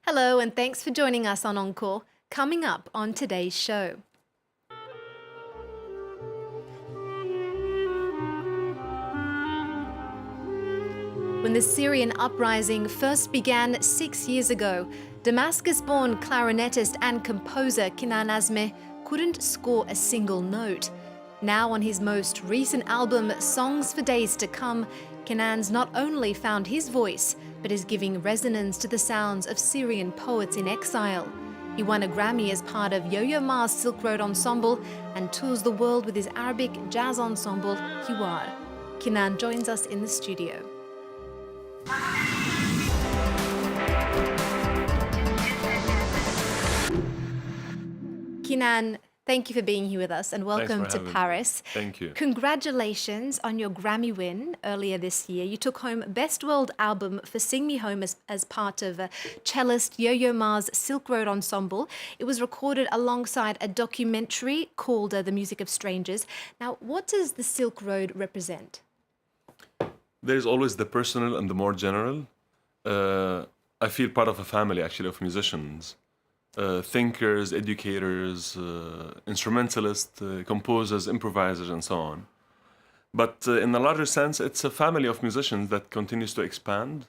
Hello, and thanks for joining us on Encore. Coming up on today's show. When the Syrian uprising first began 6 years ago, Damascus-born clarinetist and composer Kinan Azmeh couldn't score a single note. Now on his most recent album, Songs for Days to Come, Kinan's not only found his voice, but is giving resonance to the sounds of Syrian poets in exile. He won a Grammy as part of Yo-Yo Ma's Silk Road Ensemble and tours the world with his Arabic jazz ensemble, Hewar. Kinan joins us in the studio. Kinan, thank you for being here with us and welcome to Paris. Thank you. Congratulations on your Grammy win earlier this year. You took home Best World Album for Sing Me Home as part of cellist Yo-Yo Ma's Silk Road Ensemble. It was recorded alongside a documentary called The Music of Strangers. Now, what does the Silk Road represent? There's always the personal and the more general. I feel part of a family, actually, of musicians. Thinkers, educators, instrumentalists, composers, improvisers, and so on. But in a larger sense, it's a family of musicians that continues to expand.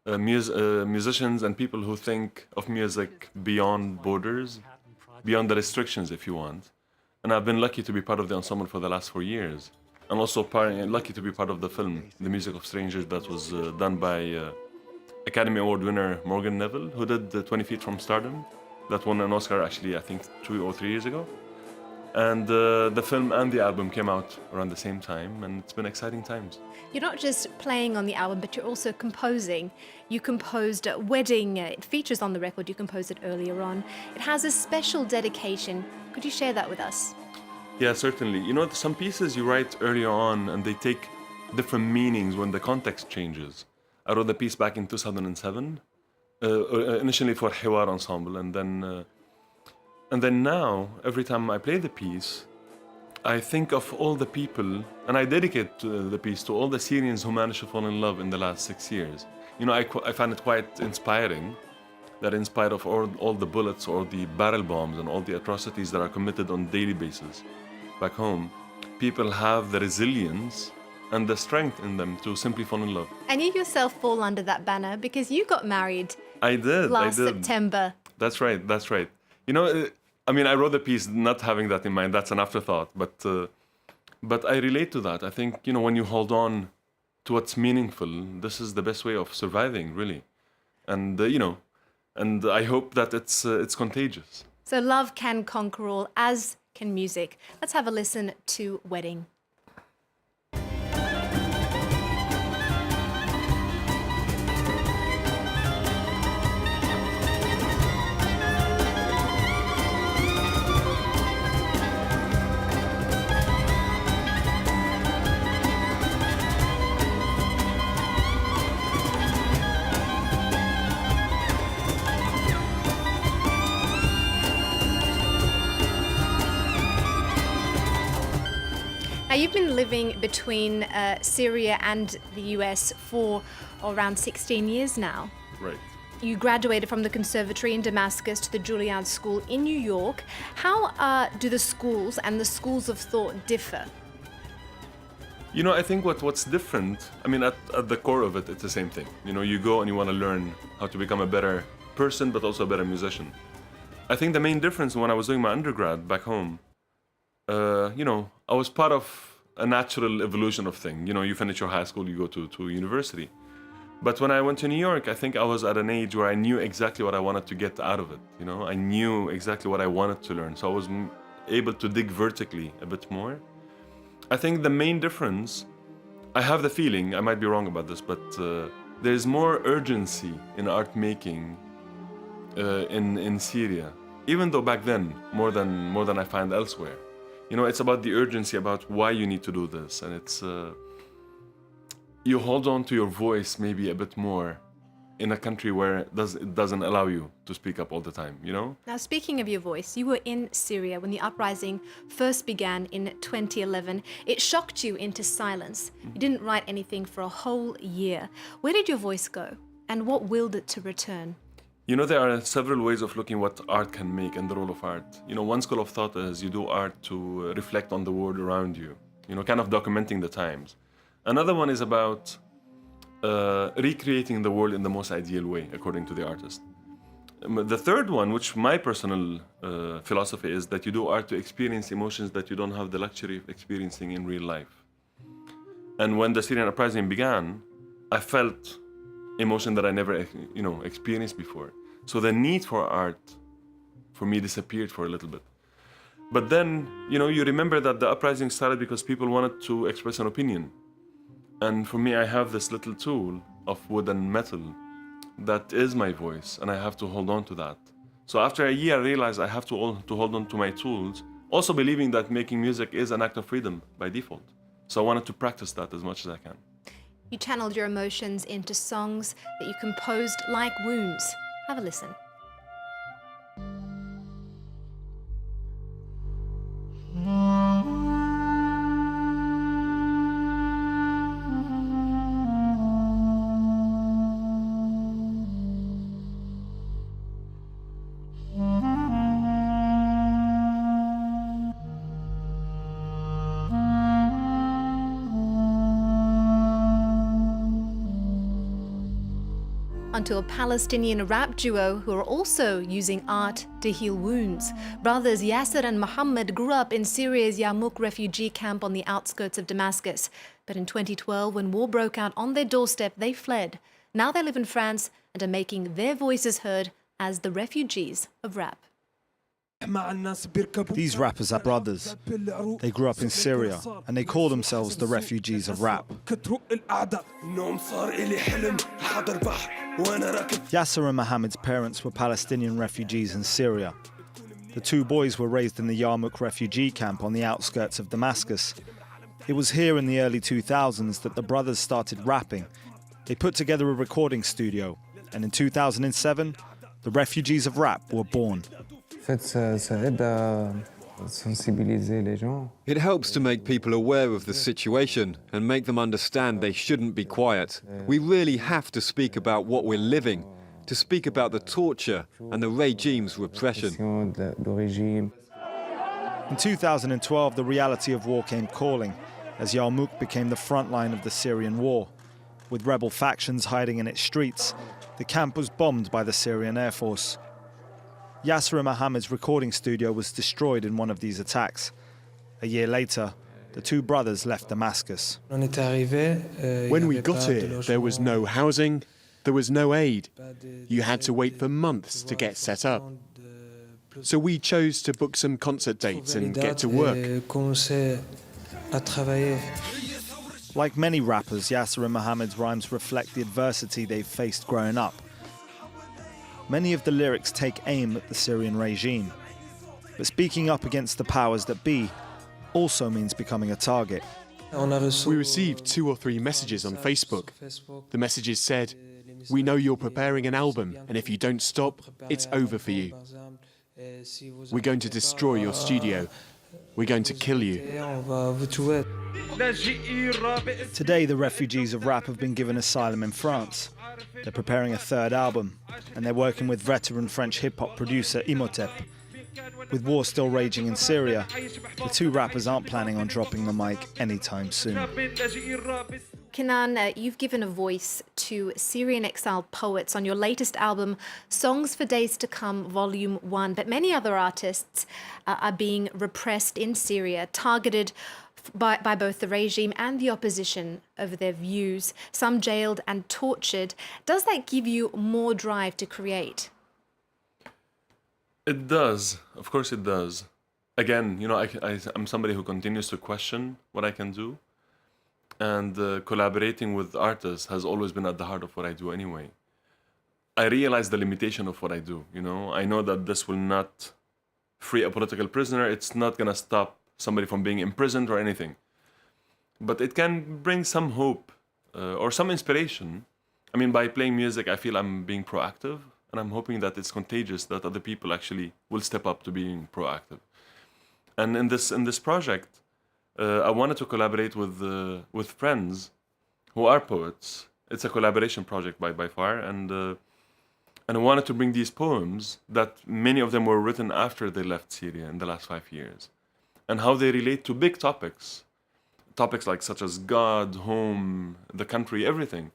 Musicians and people who think of music beyond borders, beyond the restrictions, if you want. And I've been lucky to be part of the ensemble for the last 4 years. And also lucky to be part of the film, The Music of Strangers, that was done by Academy Award winner Morgan Neville, who did 20 Feet from Stardom. That won an Oscar, actually, I think 2 or 3 years ago. And the film and the album came out around the same time, and it's been exciting times. You're not just playing on the album, but you're also composing. You composed Wedding. It features on the record. You composed it earlier on. It has a special dedication. Could you share that with us? Yeah, certainly. You know, some pieces you write earlier on, and they take different meanings when the context changes. I wrote the piece back in 2007. Initially for Hewar Ensemble, and then now, every time I play the piece, I think of all the people, and I dedicate the piece to all the Syrians who managed to fall in love in the last 6 years. You know, I find it quite inspiring that in spite of all the bullets or the barrel bombs and all the atrocities that are committed on a daily basis back home, people have the resilience and the strength in them to simply fall in love. And you yourself fall under that banner because you got married last September. That's right, that's right. You know, I mean, I wrote the piece not having that in mind. That's an afterthought. But I relate to that. I think, you know, when you hold on to what's meaningful, this is the best way of surviving, really. And, you know, and I hope that it's contagious. So love can conquer all, as can music. Let's have a listen to Wedding. Now, you've been living between Syria and the US for around 16 years now. Right. You graduated from the conservatory in Damascus to the Juilliard School in New York. How do the schools and the schools of thought differ? You know, I think what's different, I mean, at the core of it, it's the same thing. You know, you go and you want to learn how to become a better person, but also a better musician. I think the main difference when I was doing my undergrad back home, you know, I was part of a natural evolution of things. You know, you finish your high school, you go to university. But when I went to New York, I think I was at an age where I knew exactly what I wanted to get out of it. You know, I knew exactly what I wanted to learn. So I was able to dig vertically a bit more. I think the main difference, I have the feeling, I might be wrong about this, but there's more urgency in art making in Syria. Even though back then, more than I find elsewhere. You know, it's about the urgency, about why you need to do this. And it's, you hold on to your voice maybe a bit more in a country where it doesn't allow you to speak up all the time, you know? Now, speaking of your voice, you were in Syria when the uprising first began in 2011. It shocked you into silence. You didn't write anything for a whole year. Where did your voice go? And what willed it to return? You know, there are several ways of looking what art can make and the role of art. You know, one school of thought is you do art to reflect on the world around you, you know, kind of documenting the times. Another one is about recreating the world in the most ideal way, according to the artist. The third one, which my personal philosophy is that you do art to experience emotions that you don't have the luxury of experiencing in real life. And when the Syrian uprising began, I felt emotion that I never, you know, experienced before. So the need for art, for me, disappeared for a little bit. But then, you know, you remember that the uprising started because people wanted to express an opinion. And for me, I have this little tool of wood and metal that is my voice, and I have to hold on to that. So after a year, I realized I have to hold on to my tools, also believing that making music is an act of freedom by default. So I wanted to practice that as much as I can. You channeled your emotions into songs that you composed like wounds. Have a listen. Onto a Palestinian rap duo who are also using art to heal wounds. Brothers Yasser and Mohammed grew up in Syria's Yarmouk refugee camp on the outskirts of Damascus. But in 2012, when war broke out on their doorstep, they fled. Now they live in France and are making their voices heard as the refugees of rap. These rappers are brothers. They grew up in Syria and they call themselves the refugees of rap. Yasser and Mohammed's parents were Palestinian refugees in Syria. The two boys were raised in the Yarmouk refugee camp on the outskirts of Damascus. It was here in the early 2000s that the brothers started rapping. They put together a recording studio, and in 2007, the refugees of rap were born. It helps to make people aware of the situation and make them understand they shouldn't be quiet. We really have to speak about what we're living, to speak about the torture and the regime's repression. In 2012, the reality of war came calling as Yarmouk became the front line of the Syrian war. With rebel factions hiding in its streets, the camp was bombed by the Syrian Air Force. Yasser and Mohammed's recording studio was destroyed in one of these attacks. A year later, the two brothers left Damascus. When we got here, there was no housing, there was no aid. You had to wait for months to get set up. So we chose to book some concert dates and get to work. Like many rappers, Yasser and Mohammed's rhymes reflect the adversity they've faced growing up. Many of the lyrics take aim at the Syrian regime. But speaking up against the powers that be also means becoming a target. We received 2 or 3 messages on Facebook. The messages said, "We know you're preparing an album, and if you don't stop, it's over for you. We're going to destroy your studio. We're going to kill you." Today, the refugees of rap have been given asylum in France. They're preparing a third album, and they're working with veteran French hip-hop producer Imhotep. With war still raging in Syria, the two rappers aren't planning on dropping the mic anytime soon. Kinan, you've given a voice to Syrian exiled poets on your latest album, Songs for Days to Come, Volume 1. But many other artists are being repressed in Syria, targeted by both the regime and the opposition over their views, some jailed and tortured. Does that give you more drive to create? It does. Of course it does. Again, you know, I'm somebody who continues to question what I can do. And collaborating with artists has always been at the heart of what I do anyway. I realize the limitation of what I do, you know. I know that this will not free a political prisoner. It's not going to stop somebody from being imprisoned or anything. But it can bring some hope or some inspiration. I mean, by playing music, I feel I'm being proactive, and I'm hoping that it's contagious, that other people actually will step up to being proactive. And in this project, I wanted to collaborate with friends who are poets. It's a collaboration project by far, and And I wanted to bring these poems, that many of them were written after they left Syria in the last 5 years, and how they relate to big topics. Topics like such as God, home, the country, everything.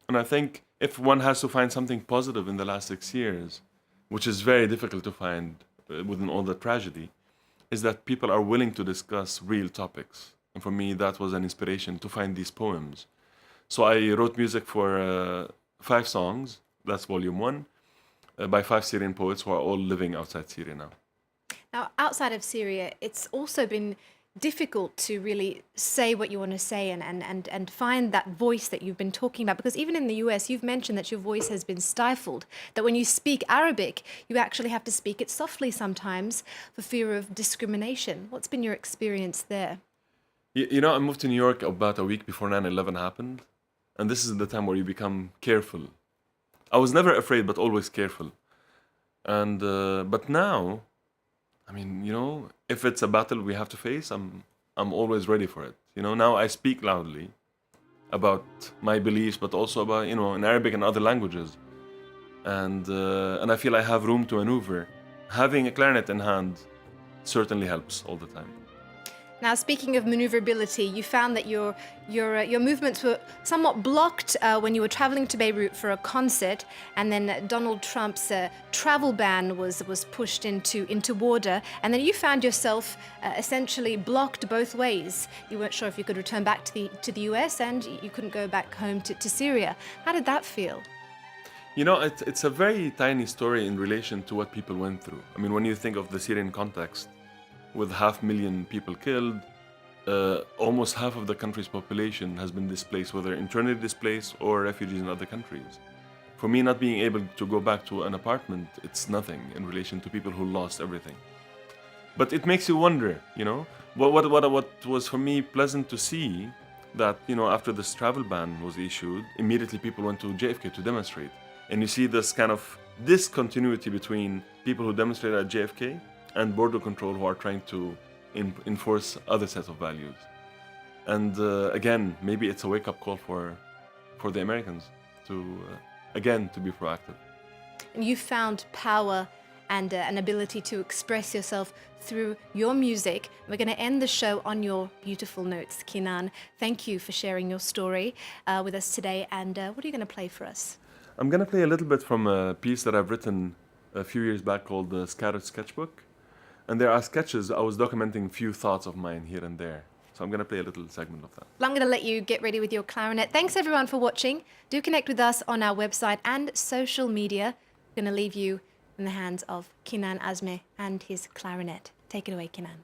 And I think if one has to find something positive in the last 6 years, which is very difficult to find within all the tragedy, is that people are willing to discuss real topics. And for me, that was an inspiration to find these poems. So I wrote music for 5 songs, that's volume 1, by 5 Syrian poets who are all living outside Syria now. Now, outside of Syria, it's also been difficult to really say what you want to say and find that voice that you've been talking about. Because even in the US, you've mentioned that your voice has been stifled, that when you speak Arabic, you actually have to speak it softly sometimes for fear of discrimination. What's been your experience there? You know, I moved to New York about a week before 9/11 happened. And this is the time where you become careful. I was never afraid, but always careful. And but now, I mean, you know, if it's a battle we have to face, I'm always ready for it. You know, now I speak loudly about my beliefs, but also about, you know, in Arabic and other languages. And I feel I have room to maneuver. Having a clarinet in hand certainly helps all the time. Now, speaking of maneuverability, you found that your movements were somewhat blocked when you were traveling to Beirut for a concert, and then Donald Trump's travel ban was pushed into order, and then you found yourself essentially blocked both ways. You weren't sure if you could return back to the US, and you couldn't go back home to Syria. How did that feel? You know, it's a very tiny story in relation to what people went through. I mean, when you think of the Syrian context, with 500,000 people killed, almost half of the country's population has been displaced, whether internally displaced or refugees in other countries. For me, not being able to go back to an apartment, it's nothing in relation to people who lost everything. But it makes you wonder, you know, what was for me pleasant to see, that, you know, after this travel ban was issued, immediately people went to JFK to demonstrate. And you see this kind of discontinuity between people who demonstrated at JFK and border control who are trying to enforce other sets of values. And again, maybe it's a wake-up call for the Americans to, again, to be proactive. And you found power and an ability to express yourself through your music. We're going to end the show on your beautiful notes, Kinan. Thank you for sharing your story with us today. And what are you going to play for us? I'm going to play a little bit from a piece that I've written a few years back called the Scattered Sketchbook. And there are sketches. I was documenting a few thoughts of mine here and there. So I'm going to play a little segment of that. Well, I'm going to let you get ready with your clarinet. Thanks, everyone, for watching. Do connect with us on our website and social media. I'm going to leave you in the hands of Kinan Azmeh and his clarinet. Take it away, Kinan.